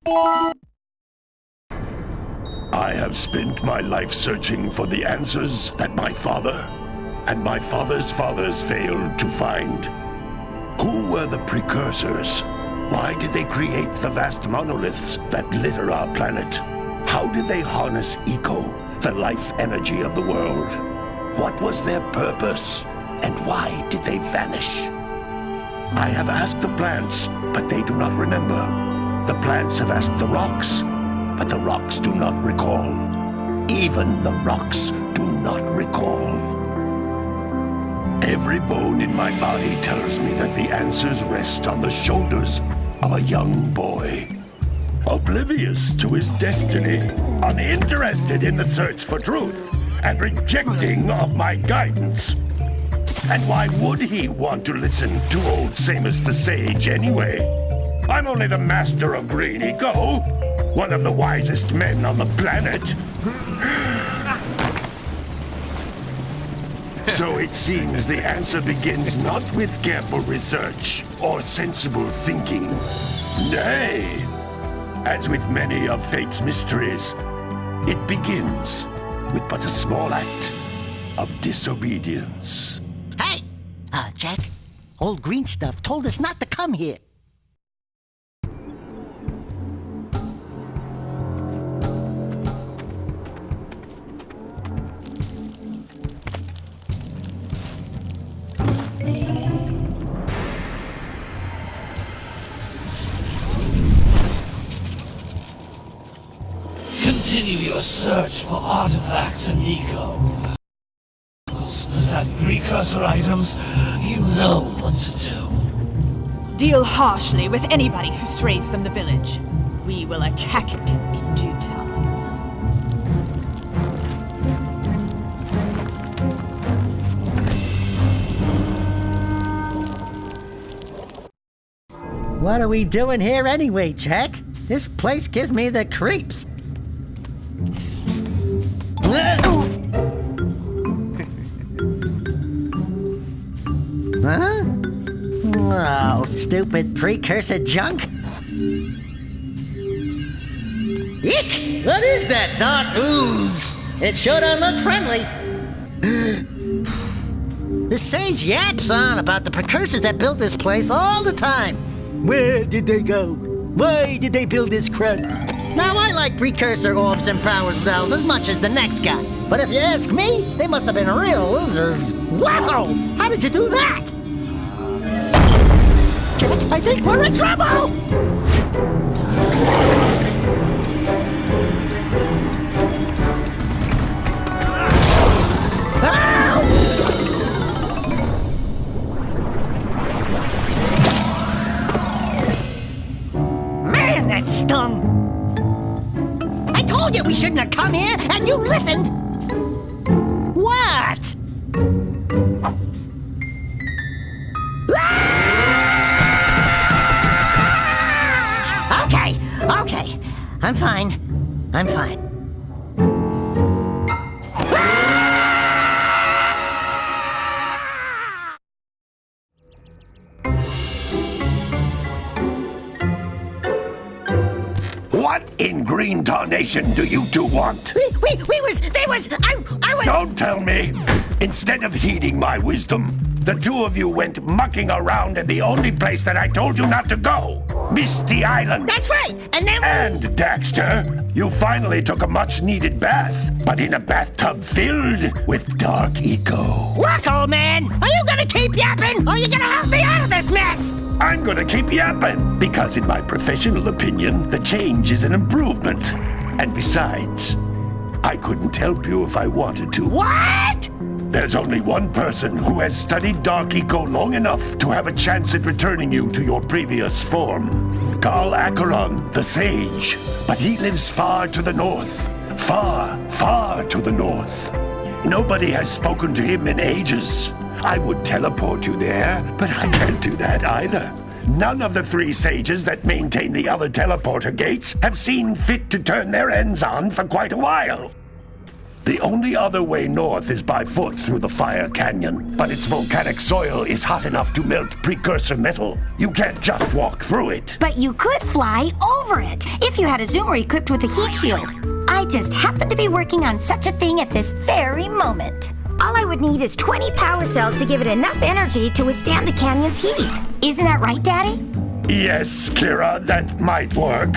I have spent my life searching for the answers that my father and my father's fathers failed to find. Who were the precursors? Why did they create the vast monoliths that litter our planet? How did they harness Eco, the life energy of the world? What was their purpose? And why did they vanish? I have asked the plants, but they do not remember. The plants have asked the rocks, but the rocks do not recall. Even the rocks do not recall. Every bone in my body tells me that the answers rest on the shoulders of a young boy. Oblivious to his destiny, uninterested in the search for truth, and rejecting of my guidance. And why would he want to listen to old Samus the Sage anyway? I'm only the master of Green Eco, one of the wisest men on the planet. So it seems the answer begins not with careful research or sensible thinking. Nay, as with many of fate's mysteries, it begins with but a small act of disobedience. Hey! Jack, old green stuff told us not to come here. Continue your search for artifacts in Eco. Possess precursor items, you know what to do. Deal harshly with anybody who strays from the village. We will attack it in due time. What are we doing here anyway, Jack? This place gives me the creeps. Huh? Oh, stupid precursor junk. Eek! What is that dark ooze? It sure don't look friendly. The sage yaps on about the precursors that built this place all the time. Where did they go? Why did they build this crud? Now, I like precursor orbs and power cells as much as the next guy. But if you ask me, they must have been real losers. Wow! How did you do that? Jack, I think we're in trouble! Man, that stung! I told you we shouldn't have come here, and you listened! What? Okay. I'm fine. What in green tarnation do you two want? I was... Don't tell me! Instead of heeding my wisdom, the two of you went mucking around in the only place that I told you not to go! Misty Island! That's right! And then... And, Daxter, you finally took a much-needed bath, but in a bathtub filled with dark eco. Look, old man! Are you gonna keep yapping, or are you gonna help me out of this mess? I'm gonna keep yapping, because in my professional opinion, the change is an improvement. And besides, I couldn't help you if I wanted to. What? There's only one person who has studied Dark Eco long enough to have a chance at returning you to your previous form. Carl Acheron, the Sage. But he lives far to the north. Far to the north. Nobody has spoken to him in ages. I would teleport you there, but I can't do that either. None of the three sages that maintain the other teleporter gates have seen fit to turn their ends on for quite a while. The only other way north is by foot through the Fire Canyon, but its volcanic soil is hot enough to melt precursor metal. You can't just walk through it. But you could fly over it if you had a zoomer equipped with a heat shield. I just happen to be working on such a thing at this very moment. All I would need is 20 power cells to give it enough energy to withstand the canyon's heat. Isn't that right, Daddy? Yes, Kira, that might work.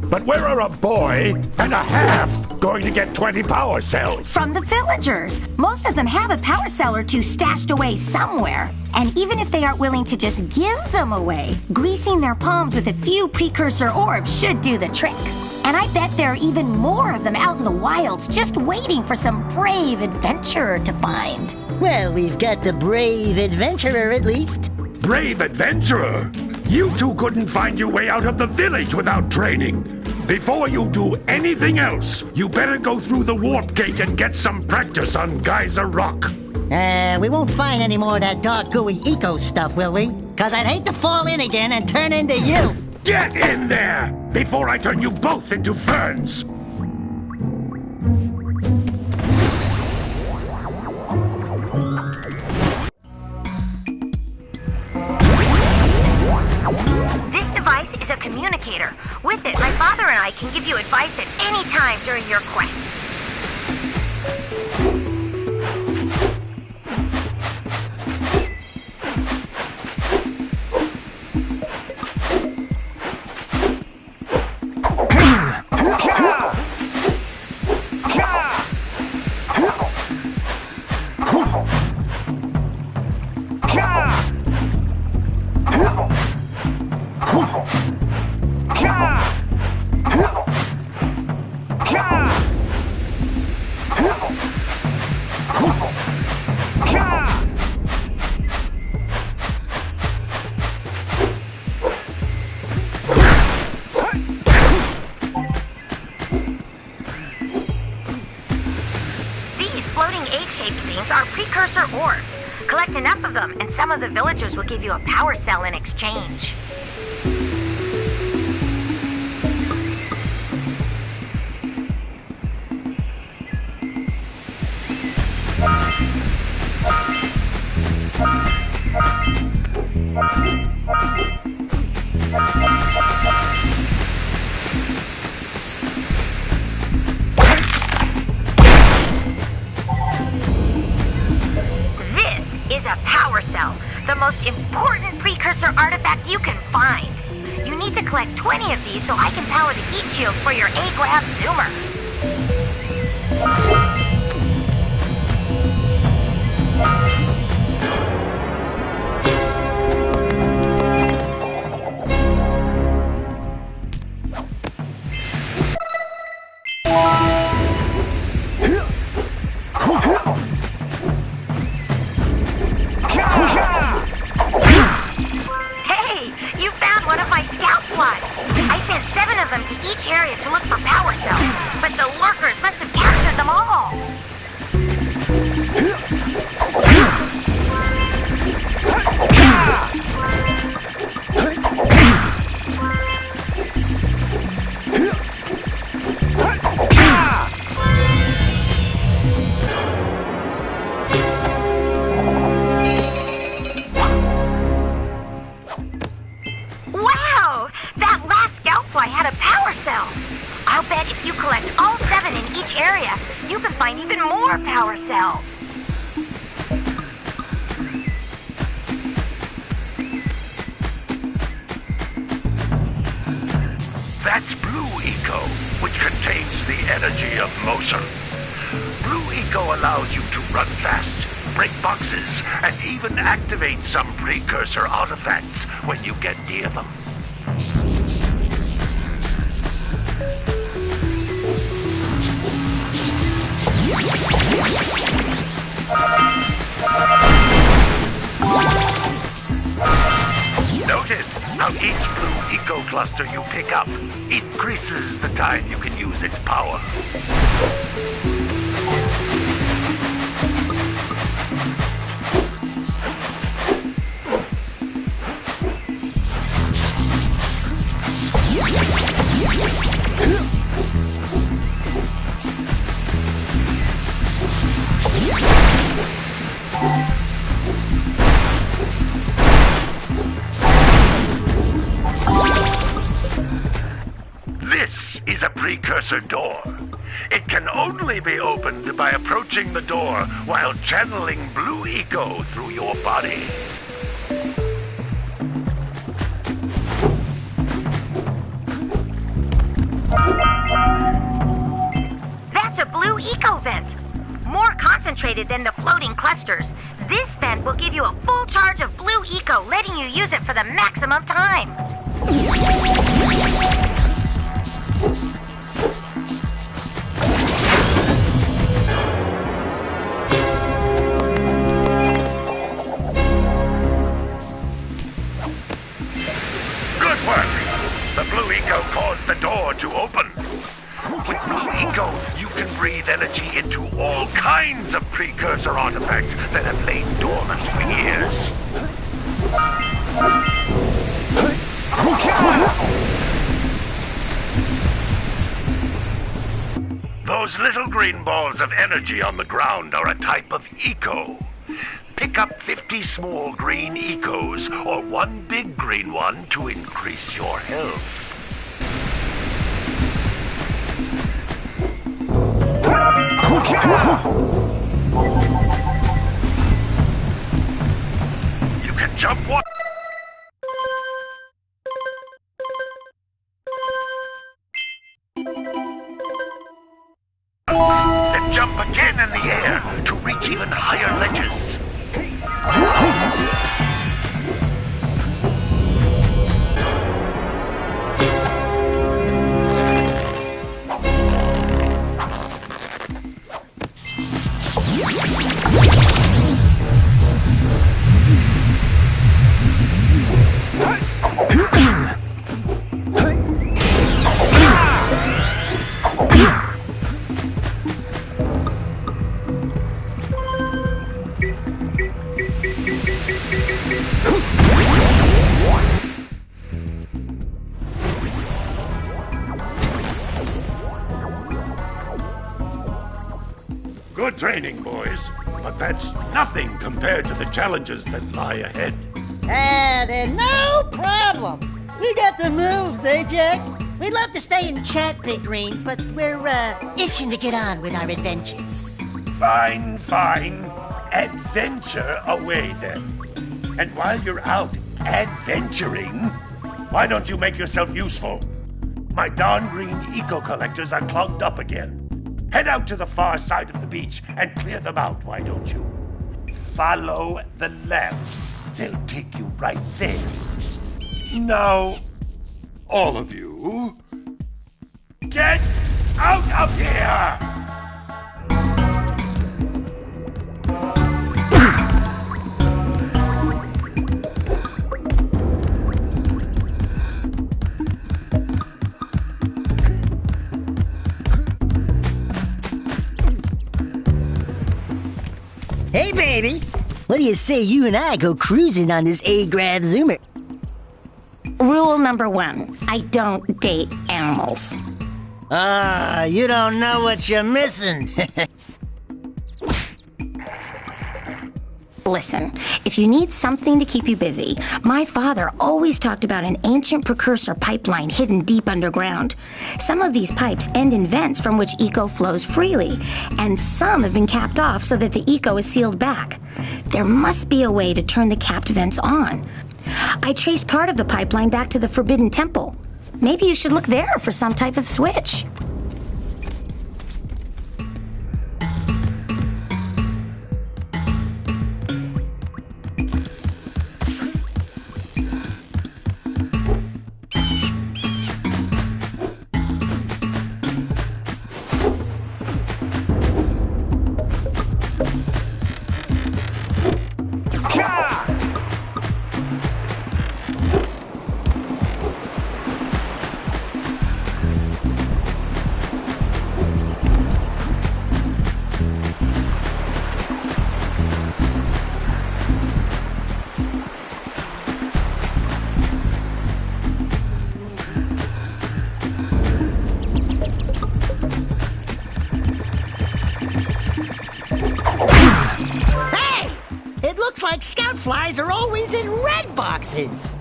But where are a boy and a half going to get 20 power cells? From the villagers. Most of them have a power cell or two stashed away somewhere. And even if they aren't willing to just give them away, greasing their palms with a few precursor orbs should do the trick. And I bet there are even more of them out in the wilds just waiting for some brave adventurer to find. Well, we've got the brave adventurer at least. Brave adventurer? You two couldn't find your way out of the village without training. Before you do anything else, you better go through the warp gate and get some practice on Geyser Rock. We won't find any more of that dark gooey eco stuff, will we? 'Cause I'd hate to fall in again and turn into you. Get in there before I turn you both into ferns. This device is a communicator. With it, my father and I can give you advice at any time during your quest. Precursor orbs. Collect enough of them, and some of the villagers will give you a power cell in exchange. The most important precursor artifact you can find. You need to collect 20 of these so I can power the heat shield for your A-Grab Zoomer. To each area to look for power cells, but the lurkers must have captured them all. Wow! That last Scoutfly had a power cell. I'll bet if you collect all 7 in each area, you can find even more power cells. That's Blue Eco, which contains the energy of motion. Blue Eco allows you to run fast, break boxes, and even activate some precursor artifacts when you get near them. Notice how each Blue Eco cluster you pick up increases the time you can use its power. is a precursor door. It can only be opened by approaching the door while channeling blue eco through your body. That's a blue eco vent. More concentrated than the floating clusters. This vent will give you a full charge of blue eco, letting you use it for the maximum time. Good work! The blue eco caused the door to open. With blue eco, you can breathe energy into all kinds of precursor artifacts that have lain dormant for years. Those little green balls of energy on the ground are a type of eco. Pick up 50 small green ecos or one big green one to increase your health. You can jump one. Then jump again in the air to reach even higher ledges. Good training, boys, but that's nothing compared to the challenges that lie ahead. Then no problem. We got the moves, eh, Jack? We'd love to stay and chat, Big Green, but we're, itching to get on with our adventures. Fine, fine. Adventure away, then. And while you're out adventuring, why don't you make yourself useful? My darn green eco collectors are clogged up again. Head out to the far side of the beach and clear them out, why don't you? Follow the lamps. They'll take you right there. Now, all of you, get out of here! Hey, baby. What do you say you and I go cruising on this A-Grav Zoomer? Rule number 1, I don't date animals. You don't know what you're missing. Listen, if you need something to keep you busy, my father always talked about an ancient precursor pipeline hidden deep underground. Some of these pipes end in vents from which eco flows freely, and some have been capped off so that the eco is sealed back. There must be a way to turn the capped vents on. I traced part of the pipeline back to the Forbidden Temple. Maybe you should look there for some type of switch. Like scout flies are always in red boxes.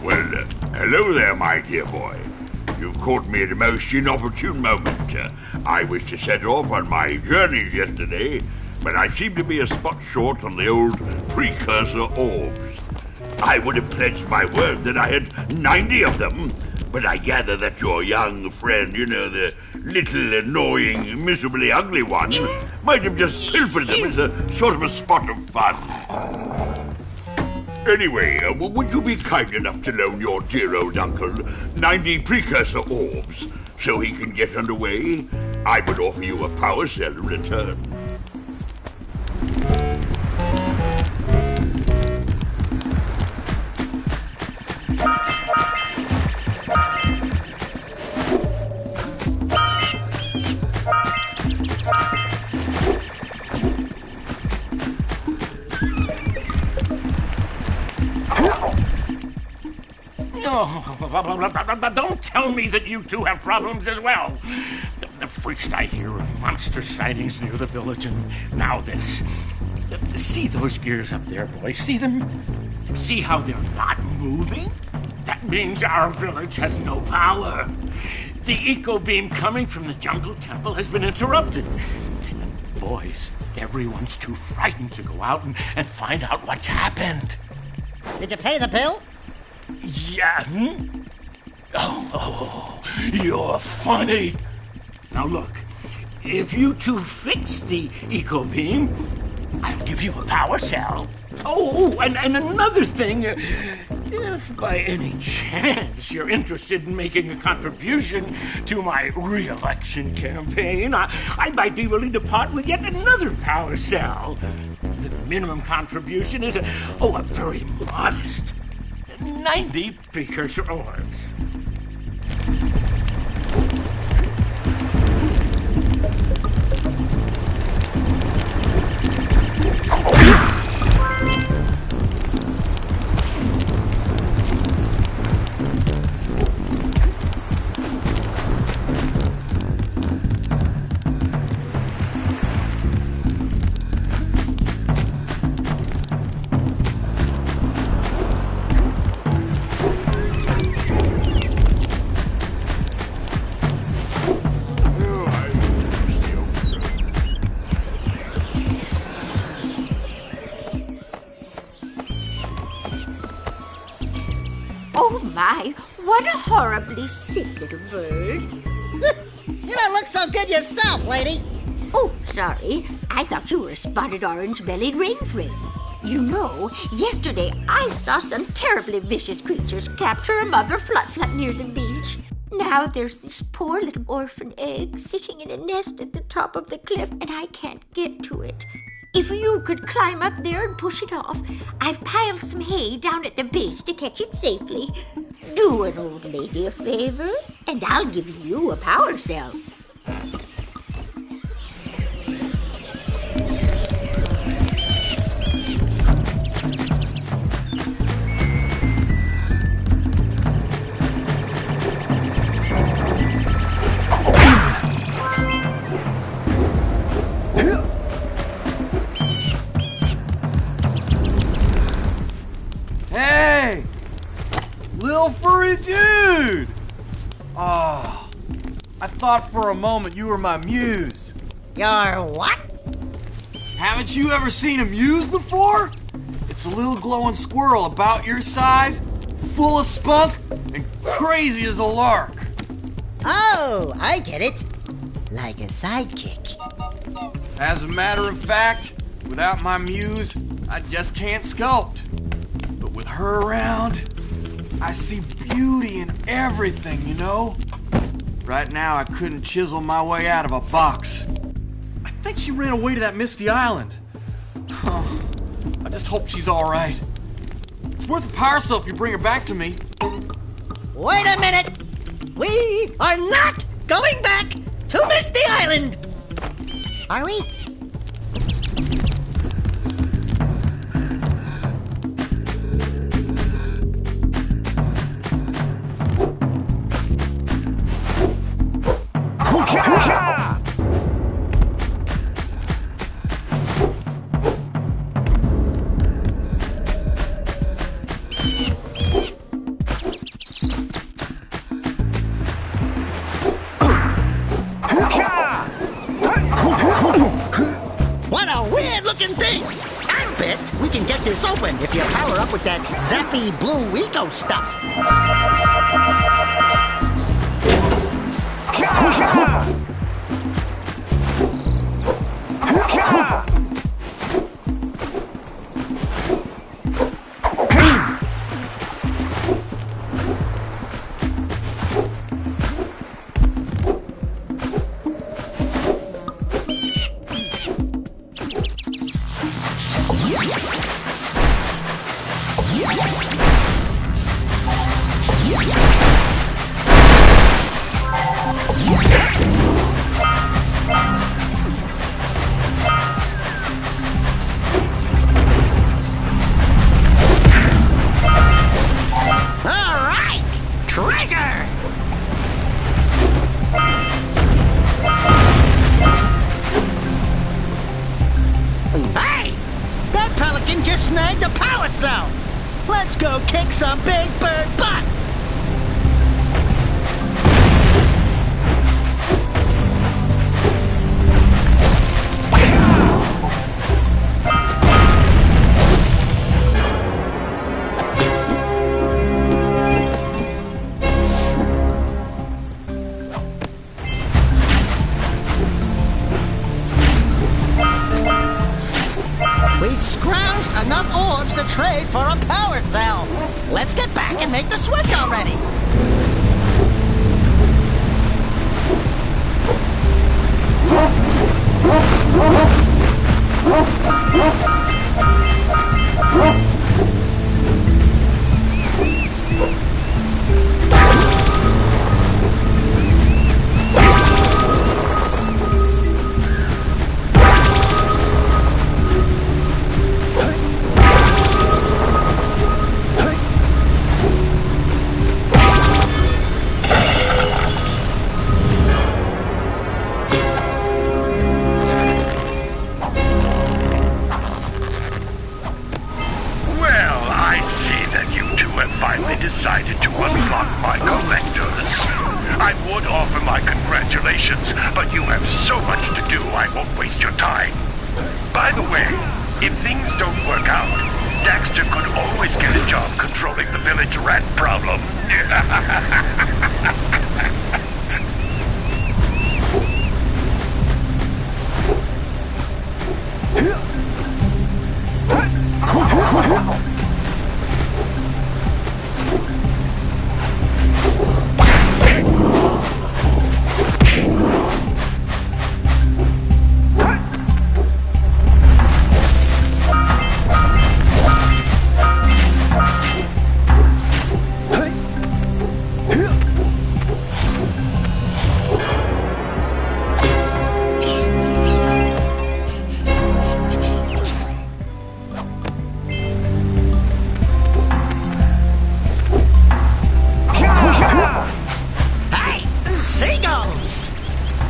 Well, Hello there, my dear boy. You've caught me at a most inopportune moment. I was to set off on my journeys yesterday, but I seem to be a spot short on the old precursor orbs. I would have pledged my word that I had 90 of them, but I gather that your young friend, the little, annoying, miserably ugly one, might have just pilfered them as a sort of a spot of fun. Anyway, would you be kind enough to loan your dear old uncle 90 precursor orbs so he can get underway? I would offer you a power cell in return. Don't tell me that you two have problems as well. The first I hear of monster sightings near the village, and now this. See those gears up there, boys? See them? See how they're not moving? That means our village has no power. The eco beam coming from the jungle temple has been interrupted. And boys, everyone's too frightened to go out and find out what's happened. Did you pay the bill? Yeah. Oh, you're funny. Now look, if you two fix the eco beam, I'll give you a power cell. Oh, and another thing, if by any chance you're interested in making a contribution to my re-election campaign, I might be willing to part with yet another power cell. The minimum contribution is a very modest 90 precursor orbs. Oh my, what a horribly sick little bird. You don't look so good yourself, lady. Oh, sorry. I thought you were a spotted orange-bellied rainframe. You know, yesterday I saw some terribly vicious creatures capture a mother flut-flut near the beach. Now there's this poor little orphan egg sitting in a nest at the top of the cliff, and I can't get to it. If you could climb up there and push it off, I've piled some hay down at the base to catch it safely. Do an old lady a favor, and I'll give you a power cell. Hey! Lil furry dude! Oh, I thought for a moment you were my muse. Your what? Haven't you ever seen a muse before? It's a little glowing squirrel about your size, full of spunk, and crazy as a lark. Oh, I get it. Like a sidekick. As a matter of fact, without my muse, I just can't sculpt. But with her around, I see beauty in everything, you know? Right now, I couldn't chisel my way out of a box. I think she ran away to that misty island. Oh, I just hope she's all right. It's worth a power cell if you bring her back to me. Wait a minute. We are not going back to Misty Island. Are we? can get this open if you power up with that zappy blue eco stuff. Snagged a power cell! Let's go kick some big bird butt! We scrounged enough orbs to trade for a power cell. Let's get back and make the switch already. Decided to unlock my collectors. I would offer my congratulations, but you have so much to do I won't waste your time. By the way, if things don't work out, Daxter could always get a job controlling the village rat problem.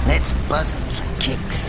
Let's buzz him for kicks.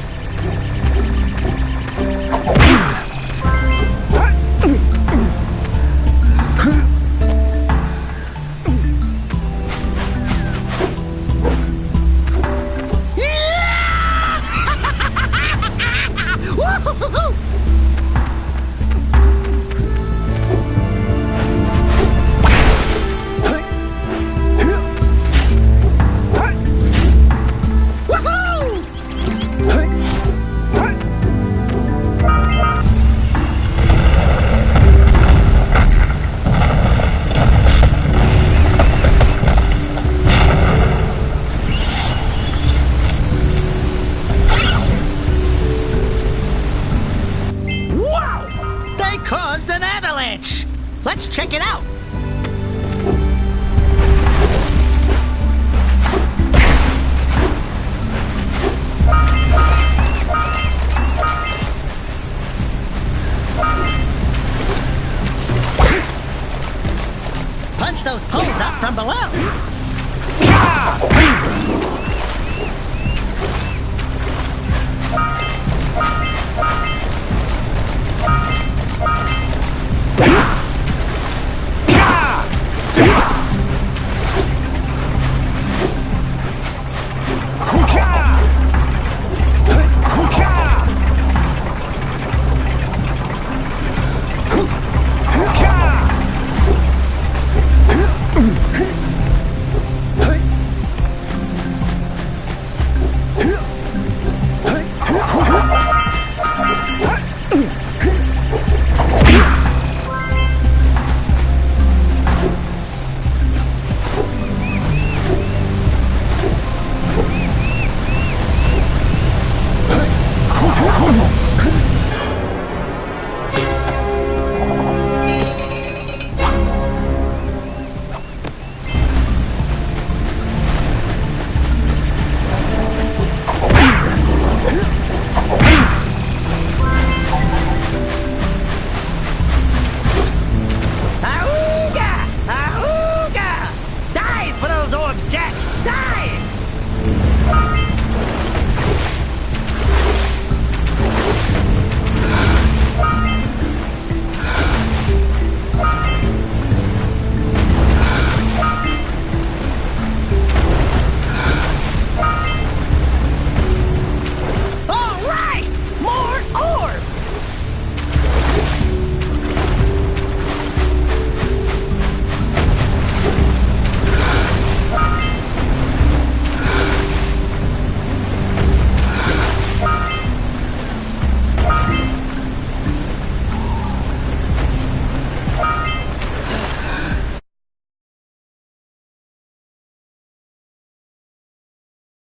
for those orbs, Jack! Ah!